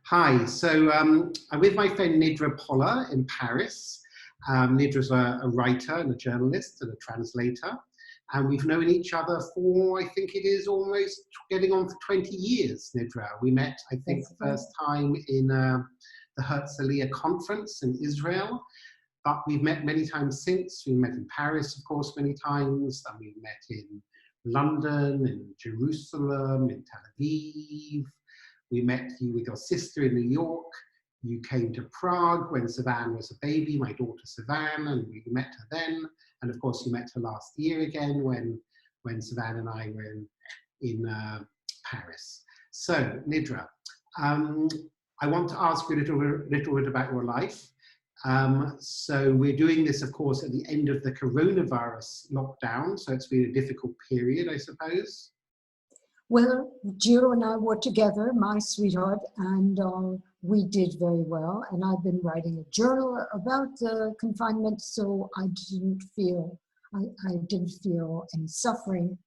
Hi, so I'm with my friend Nidra Poller in Paris. Nidra's a writer and a journalist and a translator. And we've known each other for, I think it is almost getting on for 20 years, Nidra. We met, I think, the first time in the Herzliya conference in Israel. But we've met many times since. We met in Paris, of course, many times. And we've met in London, in Jerusalem, in Tel Aviv. We met you with your sister in New York. You came to Prague when Savan was a baby, my daughter Savan, and we met her then. And of course, you met her last year again when Savan and I were in Paris. So, Nidra, I want to ask you a little bit about your life. So we're doing this, of course, at the end of the coronavirus lockdown. So it's been a difficult period, I suppose. Well, Gio and I were together, my sweetheart, and we did very well. And I've been writing a journal about confinement, so I didn't feel any suffering.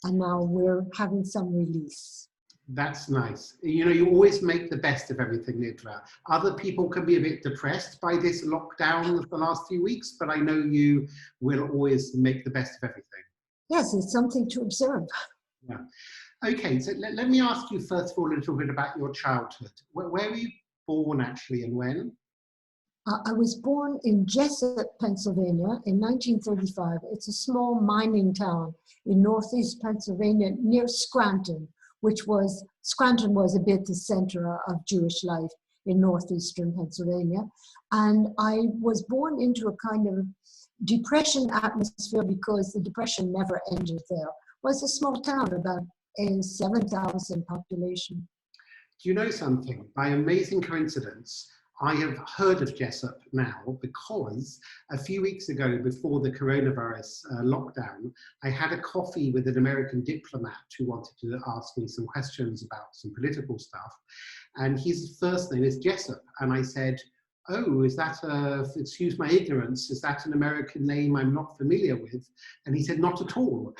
And now we're having some release. That's nice. You know, you always make the best of everything, Nidra. Other people can be a bit depressed by this lockdown of the last few weeks, but I know you will always make the best of everything. Yes, it's something to observe. Yeah. Okay, so let me ask you first of all a little bit about your childhood. Where were you born actually and when? I was born in Jessup, Pennsylvania in 1935. It's a small mining town in northeast Pennsylvania near Scranton, Scranton was a bit the center of Jewish life in northeastern Pennsylvania. And I was born into a kind of depression atmosphere because the depression never ended there. It was a small town, about 7,000 population. Do you know something? By amazing coincidence, I have heard of Jessup now because a few weeks ago, before the coronavirus lockdown, I had a coffee with an American diplomat who wanted to ask me some questions about some political stuff. And his first name is Jessup. And I said, oh, is that excuse my ignorance, is that an American name I'm not familiar with? And he said, not at all.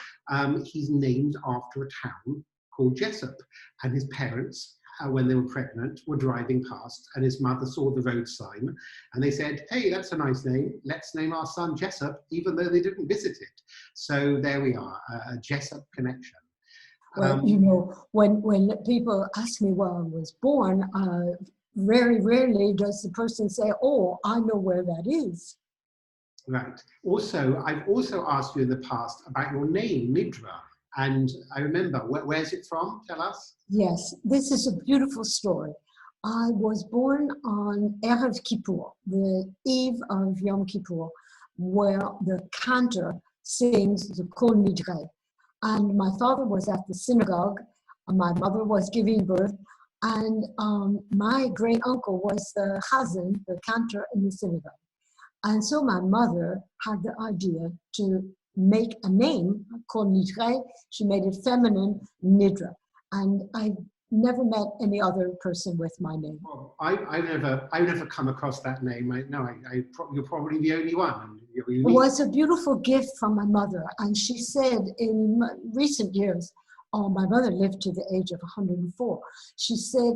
He's named after a town called Jessup. And his parents, when they were pregnant, were driving past, and his mother saw the road sign, and they said, hey, that's a nice name, let's name our son Jessup, even though they didn't visit it. So there we are, a Jessup connection. Well, you know, when people ask me where I was born, very rarely does the person say, oh, I know where that is. Right. Also, I've also asked you in the past about your name, Nidra. And I remember, where's it from? Tell us. Yes, this is a beautiful story. I was born on Erev Kippur, the eve of Yom Kippur, where the cantor sings the Kol Nidre. And my father was at the synagogue, and my mother was giving birth, and my great uncle was the chazan, the cantor in the synagogue. And so my mother had the idea to make a name called Nidre. She made it feminine, Nidra. And I never met any other person with my name. Well, I've never come across that name. You're probably the only one. It was a beautiful gift from my mother. And she said in recent years, my mother lived to the age of 104. She said,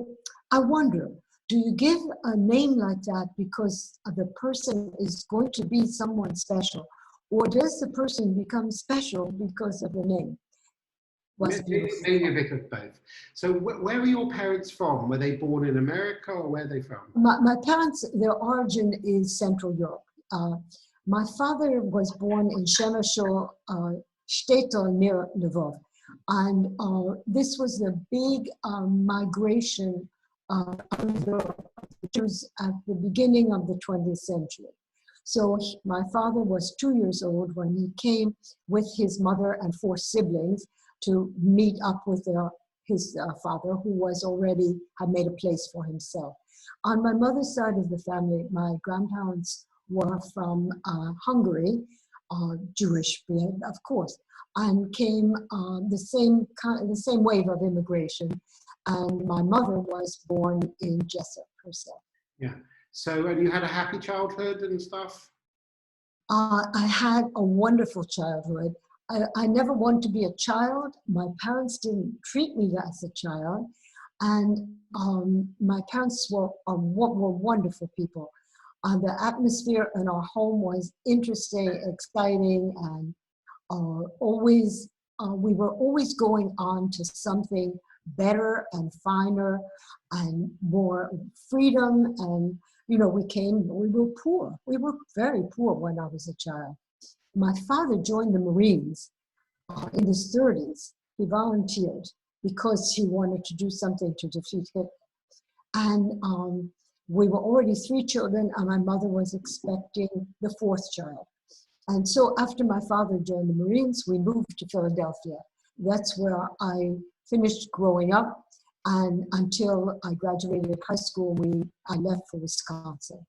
I wonder, do you give a name like that because the person is going to be someone special? Or does the person become special because of the name? Maybe a bit of both. So where are your parents from? Were they born in America or where are they from? My parents, their origin is Central Europe. My father was born in Shemeshur, Shtetl near Lvov. And this was the big migration of Europe, which was at the beginning of the 20th century. So my father was 2 years old when he came with his mother and 4 siblings to meet up with his father, who was had made a place for himself. On my mother's side of the family, my grandparents were from Hungary, Jewish, of course, and came the same wave of immigration. And my mother was born in Jessup herself. Yeah. So, and you had a happy childhood and stuff? I had a wonderful childhood. I never wanted to be a child. My parents didn't treat me as a child. And my parents were wonderful people. The atmosphere in our home was interesting, exciting, and always we were always going on to something better and finer and more freedom. And we were poor. We were very poor when I was a child. My father joined the Marines in his 30s. He volunteered because he wanted to do something to defeat Hitler. And we were already 3 children, and my mother was expecting the 4th child. And so after my father joined the Marines, we moved to Philadelphia. That's where I finished growing up, and until I graduated high school, I left for Wisconsin.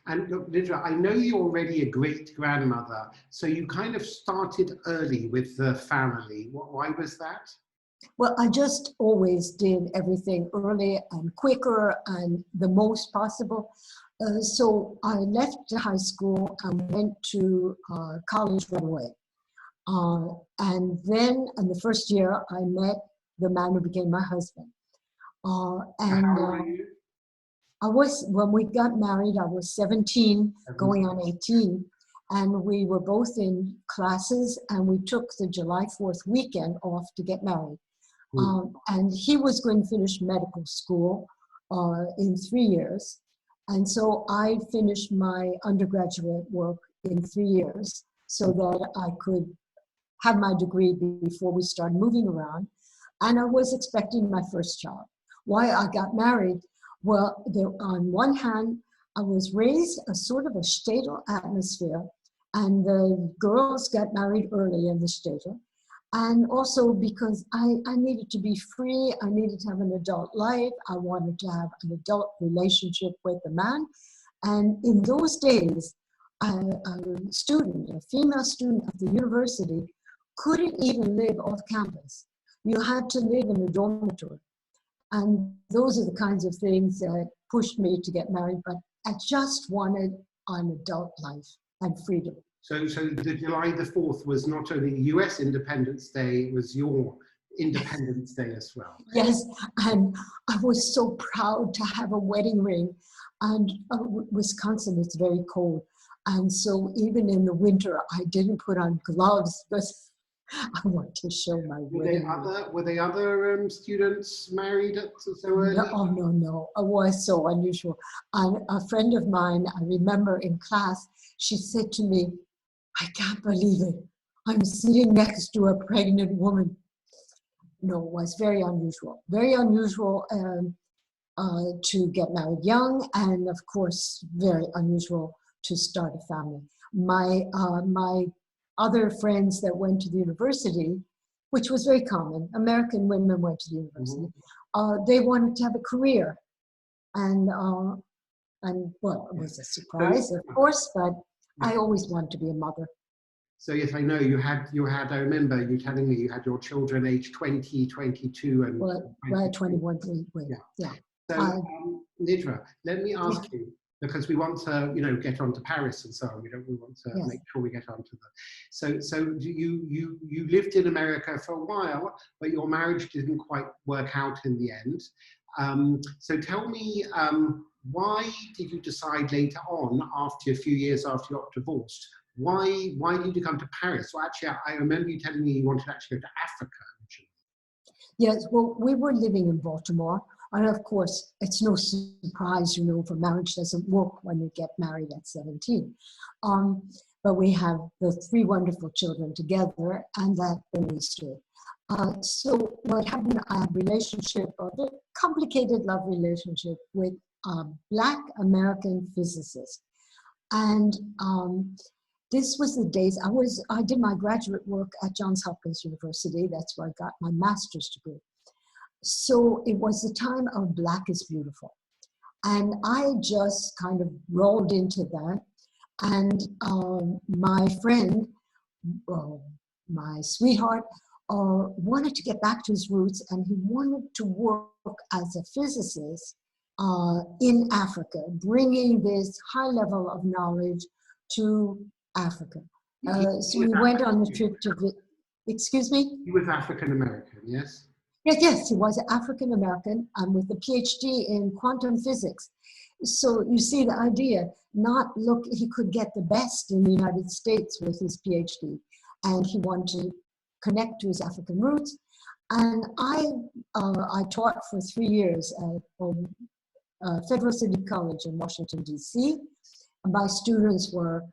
And look, Nidra, I know you're already a great-grandmother, so you kind of started early with the family. Why was that? Well, I just always did everything early and quicker and the most possible. So I left high school and went to college right away. And then in the first year, I met the man who became my husband. How old are you? When we got married, I was 17, going on 18. And we were both in classes, and we took the July 4th weekend off to get married. And he was going to finish medical school in 3 years. And so I finished my undergraduate work in 3 years so that I could have my degree before we started moving around. And I was expecting my first child. Why I got married? Well, on one hand, I was raised a sort of a shtetl atmosphere, and the girls got married early in the shtetl. And also because I needed to be free, I needed to have an adult life, I wanted to have an adult relationship with a man. And in those days, a female student at the university, couldn't even live off campus. You had to live in a dormitory. And those are the kinds of things that pushed me to get married, but I just wanted an adult life and freedom. So the July the 4th was not only US Independence Day, it was your Independence Day as well. Yes, and I was so proud to have a wedding ring. And Wisconsin is very cold. And so even in the winter, I didn't put on gloves because I want to show my wedding ring. Were they other students married so early? No. It was so unusual. And a friend of mine, I remember in class, she said to me, "I can't believe it. I'm sitting next to a pregnant woman." No, it was very unusual. Very unusual to get married young, and of course, very unusual to start a family. My other friends that went to the university, which was very common, American women went to the university, they wanted to have a career. And well, it was a surprise, of course, but I always wanted to be a mother. So yes, I know you had, I remember you telling me you had your children aged 20, 22 and... Well, 21, yeah. So Nidra, let me ask you, because we want to, get on to Paris and so on. We want to make sure we get onto the. So you lived in America for a while, but your marriage didn't quite work out in the end. So tell me, why did you decide later on, after a few years after you got divorced, why did you come to Paris? Well, actually, I remember you telling me you wanted to actually go to Africa originally. Yes, well, we were living in Baltimore. And of course, it's no surprise, for marriage doesn't work when you get married at 17. But we have the 3 wonderful children together, and that always did. So what happened, I had a relationship, a very complicated love relationship with a Black American physicist. And this was the days, I did my graduate work at Johns Hopkins University. That's where I got my master's degree. So it was the time of Black is Beautiful. And I just kind of rolled into that. And my friend, my sweetheart, wanted to get back to his roots, and he wanted to work as a physicist in Africa, bringing this high level of knowledge to Africa. So we went on a trip to, excuse me? He was African American, yes? Yes, yes, he was African American and with a PhD in quantum physics. So you see the idea, not look, he could get the best in the United States with his PhD, and he wanted to connect to his African roots. And I taught for 3 years at Federal City College in Washington, D.C. My students were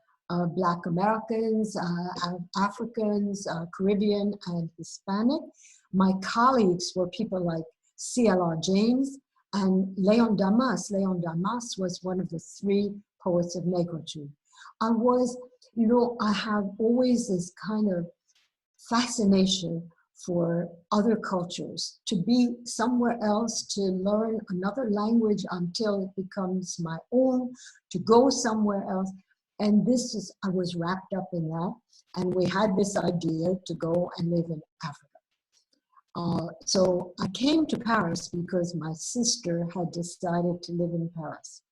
Black Americans, Africans, Caribbean, and Hispanic. My colleagues were people like C.L.R. James and Leon Damas. Leon Damas was one of the 3 poets of negritude. I was, you know, I have always this kind of fascination for other cultures, to be somewhere else, to learn another language until it becomes my own, to go somewhere else. And this is, I was wrapped up in that. And we had this idea to go and live in Africa. So I came to Paris because my sister had decided to live in Paris.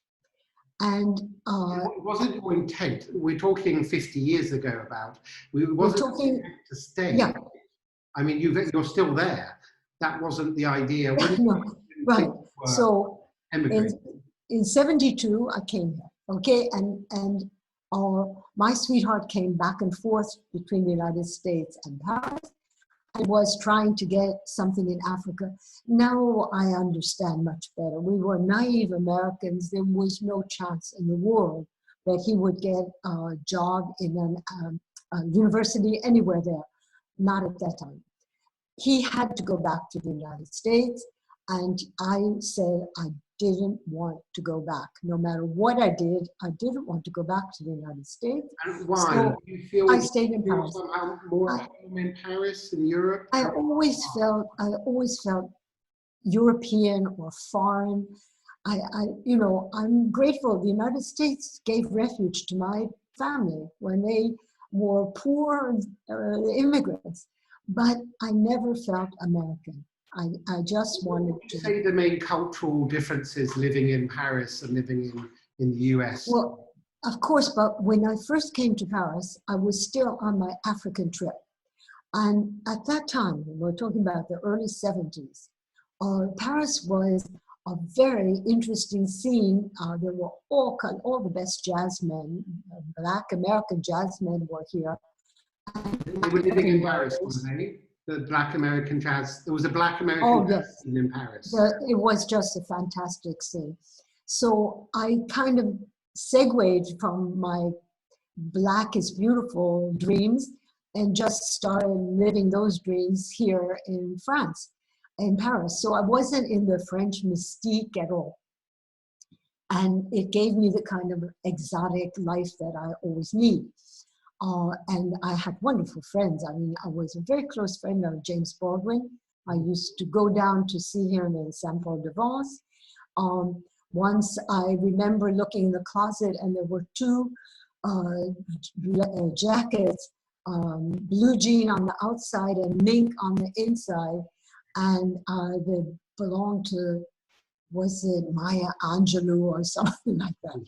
And it wasn't your intent. We're talking 50 years ago about. It wasn't your intent to stay. Yeah. I mean, you're still there. That wasn't the idea. No, right. So in 72, I came here. Okay, and my sweetheart came back and forth between the United States and Paris. I was trying to get something in Africa. Now I understand much better. We were naive Americans. There was no chance in the world that he would get a job in a university anywhere there. Not at that time. He had to go back to the United States, and I said I didn't want to go back. No matter what I did, I didn't want to go back to the United States. And why? So do you feel I stayed in Paris. Somehow more at home in Paris, in Europe? I always felt European or foreign. I'm grateful. The United States gave refuge to my family when they were poor immigrants, but I never felt American. I just wanted to. Say the main cultural differences living in Paris and living in the US. Well, of course, but when I first came to Paris, I was still on my African trip. And at that time, we're talking about the early 70s, Paris was a very interesting scene. There were all the best jazzmen, Black American jazzmen were here. They were living in Paris, weren't they? The Black American jazz. There was a Black American jazz scene in Paris. It was just a fantastic scene. So I kind of segued from my Black is beautiful dreams and just started living those dreams here in France, in Paris. So I wasn't in the French mystique at all. And it gave me the kind of exotic life that I always need. And I had wonderful friends. I mean, I was a very close friend of James Baldwin. I used to go down to see him in Saint-Paul-de-Vence. Once I remember looking in the closet and there were 2 jackets, blue jean on the outside and mink on the inside. And they belonged to, was it Maya Angelou or something like that?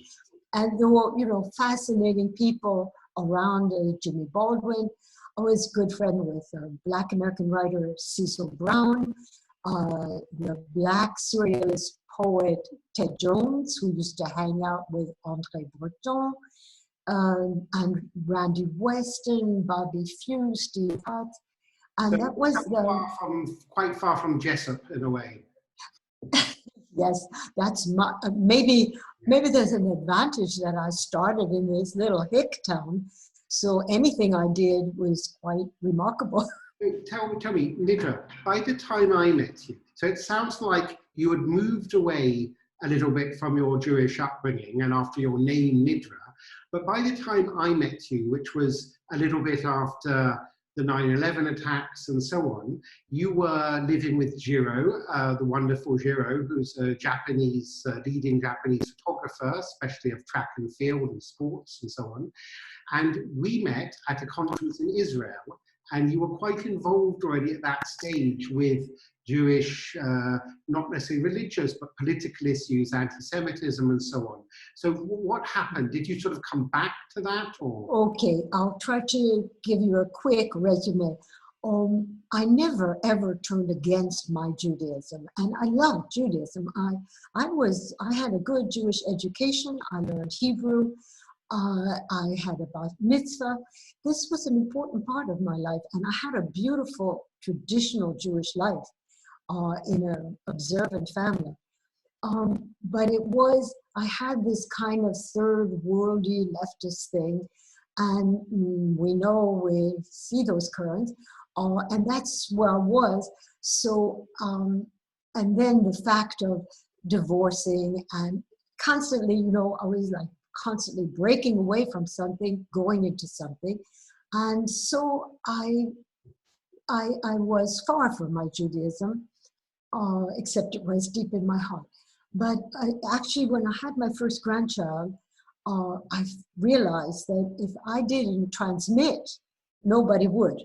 And there were, fascinating people around Jimmy Baldwin. I was a good friend with Black American writer Cecil Brown, the Black surrealist poet Ted Jones, who used to hang out with André Breton, and Randy Weston, Bobby Few, Steve Hutt. And so that was quite far from Jessup in a way. Yes, that's maybe there's an advantage that I started in this little hick town, so anything I did was quite remarkable. Tell me, Nidra, by the time I met you, so it sounds like you had moved away a little bit from your Jewish upbringing and after your name Nidra, but by the time I met you, which was a little bit after the 9/11 attacks and so on, you were living with Jiro, the wonderful Jiro, who's a Japanese, leading Japanese photographer, especially of track and field and sports and so on. And we met at a conference in Israel, and you were quite involved already at that stage with Jewish, not necessarily religious, but political issues, anti-Semitism and so on. So what happened? Did you sort of come back to that? Or? Okay, I'll try to give you a quick resume. I never ever turned against my Judaism, and I loved Judaism. I had a good Jewish education. I learned Hebrew. I had a bar mitzvah. This was an important part of my life, and I had a beautiful traditional Jewish life in an observant family. But I had this kind of third worldly leftist thing, and we see those currents, and that's where I was. So, and then the fact of divorcing and constantly, I was like constantly breaking away from something, going into something. And so I was far from my Judaism, except it was deep in my heart. But actually, when I had my first grandchild, I realized that if I didn't transmit, nobody would.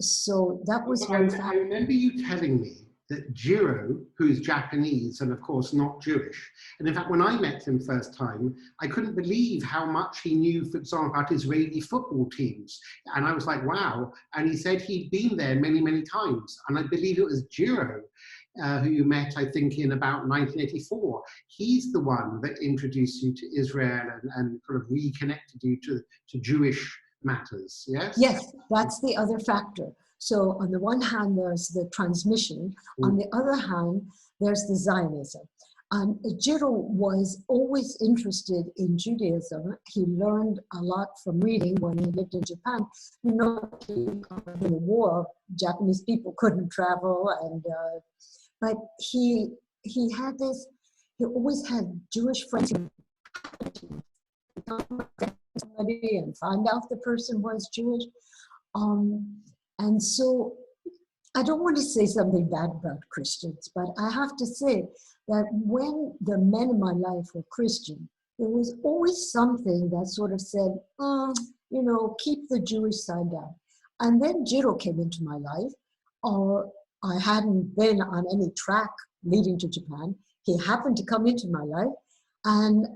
So that was one fact. I remember you telling me that Jiro, who's Japanese and of course not Jewish, and in fact when I met him first time, I couldn't believe how much he knew, for example, about Israeli football teams. And I was like, wow. And he said he'd been there many, many times. And I believe it was Jiro who you met, I think, in about 1984. He's the one that introduced you to Israel and sort of reconnected you to Jewish matters, yes? Yes, that's the other factor. So on the one hand, there's the transmission. On the other hand, there's the Zionism. And Jiro was always interested in Judaism. He learned a lot from reading when he lived in Japan. In the war, Japanese people couldn't travel, and but he always had Jewish friends. Somebody and find out the person was Jewish. And so I don't want to say something bad about Christians, but I have to say that when the men in my life were Christian, there was always something that sort of said, keep the Jewish side down. And then Jiro came into my life, or I hadn't been on any track leading to Japan. He happened to come into my life, and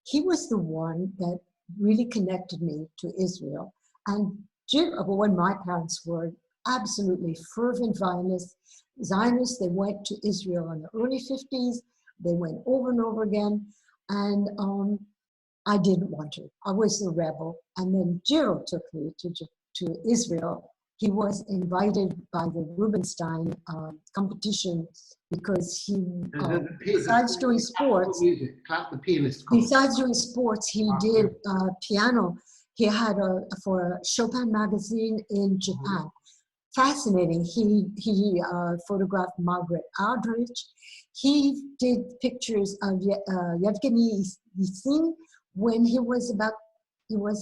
he was the one that really connected me to Israel. And when my parents were absolutely fervent Zionists, they went to Israel in the early 50s. They went over and over again. And I didn't want to. I was the rebel. And then Jiro took me to Israel. He was invited by the Rubinstein competition because besides doing sports, the pianist. Besides doing sports, he did piano. He had for Chopin magazine in Japan. Fascinating. He photographed Margaret Aldrich. He did pictures of Evgeny Kissin when he was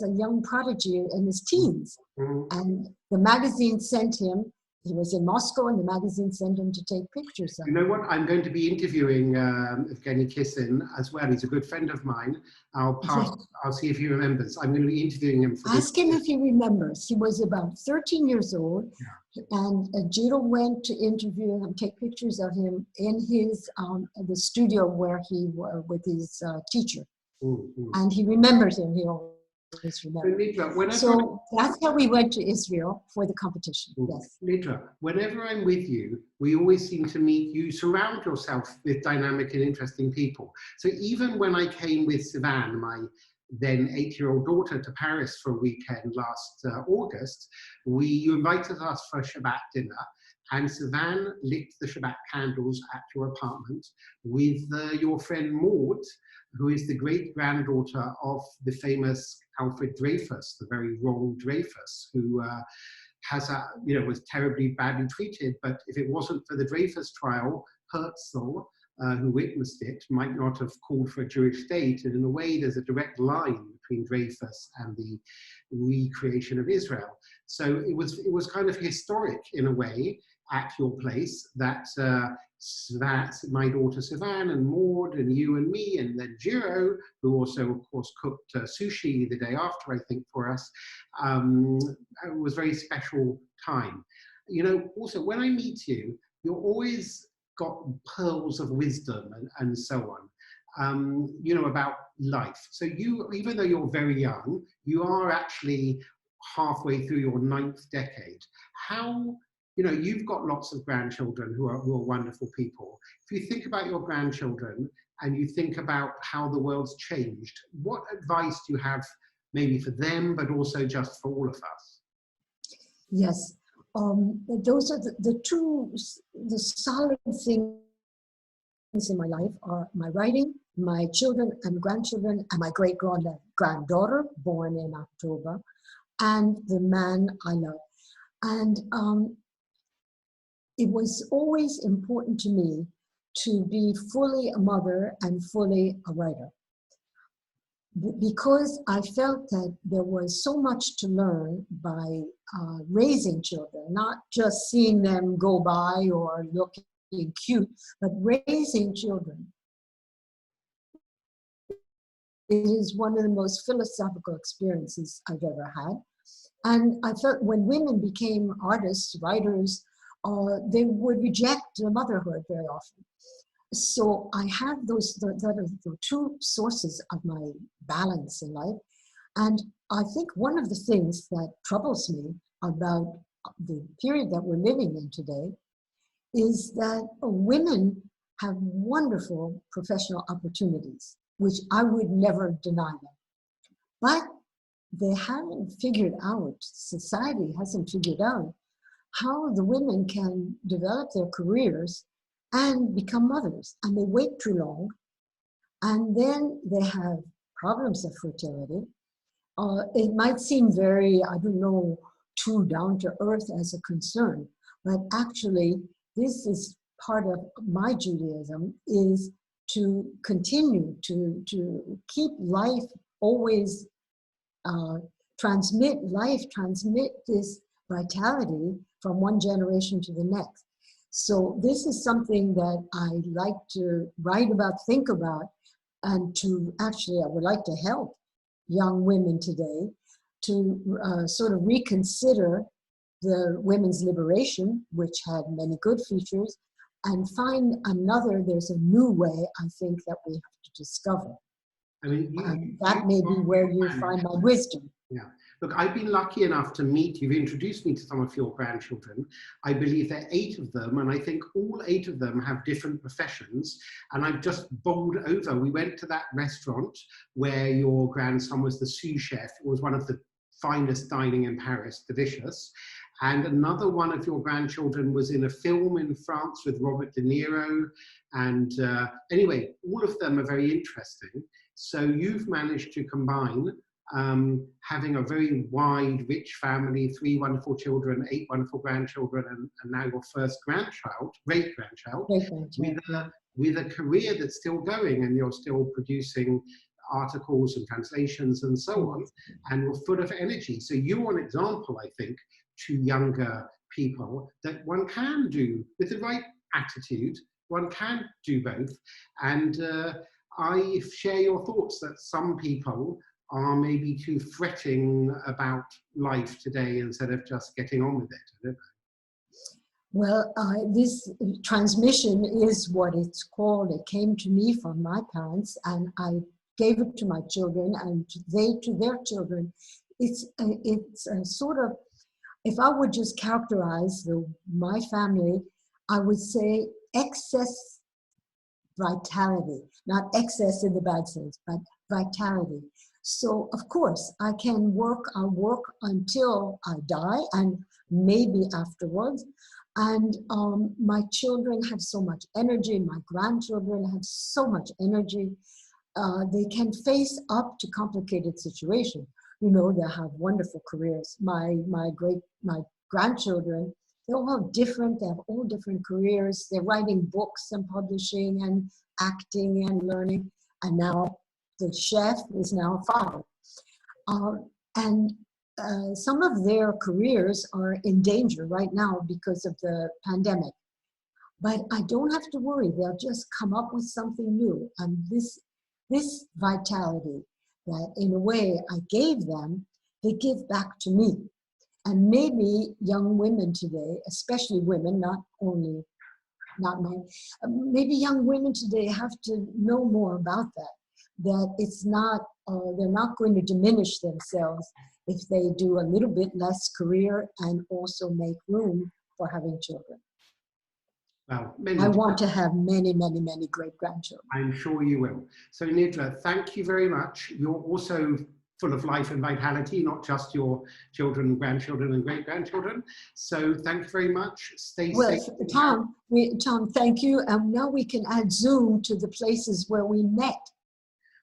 a young prodigy in his teens. And the magazine sent him, he was in Moscow, and the magazine sent him to take pictures of him. You know what? I'm going to be interviewing Evgeny Kissin as well. He's a good friend of mine. I'll see if he remembers. I'm going to be interviewing him. Ask him if he remembers. He was about 13 years old, and Jiro went to interview him, take pictures of him in his the studio where he was with his teacher. And he remembers him. He always remembers. So that's how we went to Israel for the competition. Yes. Nidra, whenever I'm with you, we always seem to meet you, surround yourself with dynamic and interesting people. So even when I came with Sivan, my then 8-year-old daughter, to Paris for a weekend last August, you invited us for a Shabbat dinner, and Sivan lit the Shabbat candles at your apartment with your friend Maud, who is the great-granddaughter of the famous Alfred Dreyfus, the very wrong Dreyfus, who was terribly badly treated. But if it wasn't for the Dreyfus trial, Herzl, who witnessed it, might not have called for a Jewish state. And in a way, there's a direct line between Dreyfus and the recreation of Israel. So it was kind of historic in a way at your place that my daughter Sivan and Maud and you and me, and then Jiro, who also of course cooked sushi the day after, I think, for us. It was a very special time. Also when I meet you, you're always got pearls of wisdom and so on, about life. So you, even though you're very young, you are actually halfway through your 9th decade. How, you know, you've got lots of grandchildren who are wonderful people. If you think about your grandchildren and you think about how the world's changed, what advice do you have maybe for them, but also just for all of us? Yes, those are the solid things in my life are my writing, my children and grandchildren, and my great-granddaughter, born in October, and the man I love. And it was always important to me to be fully a mother and fully a writer, because I felt that there was so much to learn by raising children, not just seeing them go by or looking cute, but raising children. It is one of the most philosophical experiences I've ever had. And I felt when women became artists, writers, they would reject motherhood very often. So I have those that are the two sources of my balance in life. And I think one of the things that troubles me about the period that we're living in today is that women have wonderful professional opportunities, which I would never deny them. But they haven't figured out, society hasn't figured out how the women can develop their careers and become mothers. And they wait too long. And then they have problems of fertility. It might seem very, I don't know, too down to earth as a concern, but actually this is part of my Judaism, is to continue to keep life always, transmit this vitality from one generation to the next. So this is something that I like to write about, think about, and I would like to help young women today to sort of reconsider the women's liberation, which had many good features, and find there's a new way, I think, that we have to discover. I mean, that may be where you find my wisdom. Yeah. Look, I've been lucky enough to meet, you've introduced me to some of your grandchildren. I believe there are 8 of them, and I think all 8 of them have different professions. And I've just bowled over. We went to that restaurant where your grandson was the sous chef. It was one of the finest dining in Paris, delicious. And another one of your grandchildren was in a film in France with Robert De Niro. And anyway, all of them are very interesting. So you've managed to combine having a very wide, rich family, 3 wonderful children, 8 wonderful grandchildren, and now your first great-grandchild, with a career that's still going, and you're still producing articles and translations and so on, and you're full of energy. So you're an example, I think, to younger people that one can do, with the right attitude, one can do both. And I share your thoughts that some people are maybe too fretting about life today instead of just getting on with it. I don't know. Well, this transmission is what it's called. It came to me from my parents, and I gave it to my children, and they to their children. It's a sort of, if I would just characterize my family, I would say excess vitality, not excess in the bad sense, but vitality. So of course I'll work until I die, and maybe afterwards. And my children have so much energy, my grandchildren have so much energy. They can face up to complicated situations. You know, they have wonderful careers. My grandchildren, they have all different careers. They're writing books and publishing and acting and learning. And now the chef is now a father. Some of their careers are in danger right now because of the pandemic. But I don't have to worry. They'll just come up with something new. And this vitality that in a way I gave them, they give back to me. And maybe young women today, especially women, not men, maybe young women today have to know more about that it's not, they're not going to diminish themselves if they do a little bit less career and also make room for having children. Well, I want to have many, many, many great-grandchildren. I'm sure you will. So Nidra, thank you very much. You're also full of life and vitality, not just your children, grandchildren, and great-grandchildren. So thank you very much. Stay safe. Tom, thank you. And now we can add Zoom to the places where we met.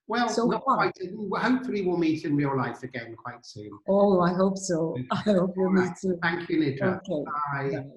Well, so hopefully we'll meet in real life again quite soon. Oh, I hope so. I hope we'll meet soon. Thank you, Nidra. Okay. Bye. Bye.